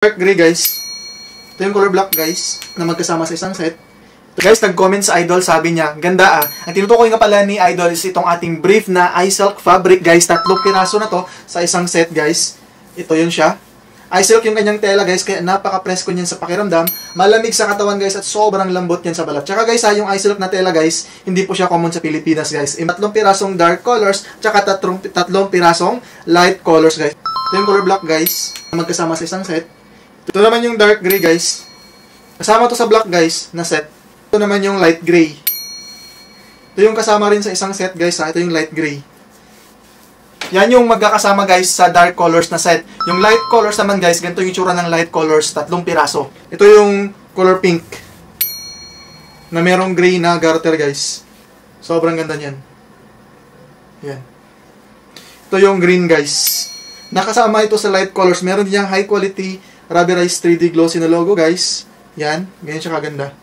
Dark gray guys. Ito yung color black guys na magkasama sa isang set. Ito guys, nag-comment sa Idol, sabi niya, ganda ah. Ang tinutukoy nga pala ni Idol is itong ating brief na iSilk fabric guys. 3 piraso na to sa isang set guys. Ito yun siya. iSilk yung kanyang tela guys, kaya napaka-presko niyan sa pakiramdam. Malamig sa katawan guys at sobrang lambot niyan sa balat. Tsaka guys ha, yung iSilk na tela guys, hindi po siya common sa Pilipinas guys. 3 pirasong dark colors, tsaka 3 pirasong light colors guys. Ito yung color black guys, magkasama sa isang set. Ito naman yung dark gray guys. Kasama to sa black guys na set. Ito naman yung light gray. Ito yung kasama rin sa isang set guys ha. Ito yung light gray. Yan yung magkakasama guys sa dark colors na set. Yung light colors naman guys, ganito yung itsura ng light colors, 3 piraso. Ito yung color pink na merong gray na garter guys. Sobrang ganda niyan. Yan. Ito yung green guys. Nakasama ito sa light colors. Meron din yung high quality rubberized 3D glossy na logo guys. Yan. Ganyan siya kaganda.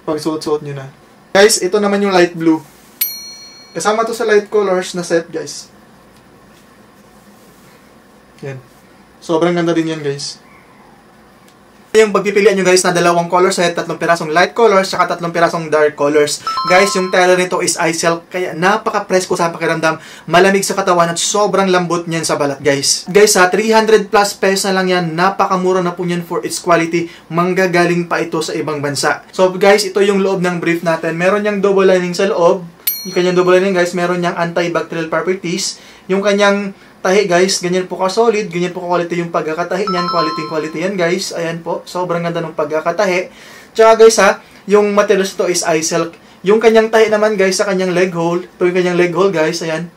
Pag suot-suot nyo na. Guys, ito naman yung light blue. Kasama to sa light colors na set guys. Yan. Sobrang ganda din yan guys. Yung pagpipilian nyo guys na 2 color set, 3 pirasong light colors, saka 3 pirasong dark colors. Guys, yung tela nito is iSilk, kaya napaka-presko sa pakiramdam, malamig sa katawan at sobrang lambot niyan sa balat guys. Guys ha, 300 plus pesos na lang yan, napakamura na po niyan for its quality, manggagaling pa ito sa ibang bansa. So guys, ito yung loob ng brief natin. Meron niyang double lining sa loob. Yung kanyang double lining guys, meron niyang antibacterial properties. Yung kanyang tahi guys, ganyan po ka-solid, ganyan po ka-quality yung pagkakatahi niyan, quality yan guys. Ayan po, sobrang ganda ng pagkakatahi. Tsaka guys ha, yung materials to is iSilk. Yung kanyang tahi naman guys sa kanyang leg hole, ito yung kanyang leg hole guys, ayan.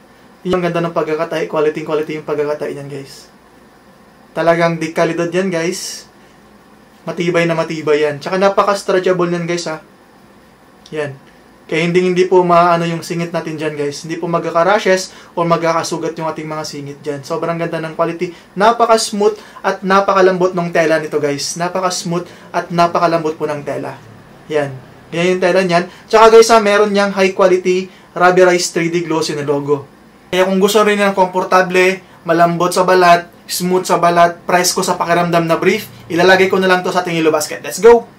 Yung ganda ng pagkakatahi, quality yung pagkakatahi niyan guys. Talagang di kalidad yan guys. Matibay na matibay yan. Tsaka napaka-stretchable yan guys ha. Yan. Kaya hindi po maano yung singit natin dyan guys. Hindi po magkaka-rashes o magkakasugat yung ating mga singit dyan. Sobrang ganda ng quality. Napaka-smooth at napakalambot ng tela nito guys. Napaka-smooth at napakalambot po ng tela. Yan. Yan yung tela niyan. Tsaka guys ha, meron niyang high quality rubberized 3D glossy na logo. Kaya kung gusto rin ng komportable, malambot sa balat, smooth sa balat, presko sa pakiramdam na brief, ilalagay ko na lang to sa ating yellow basket. Let's go!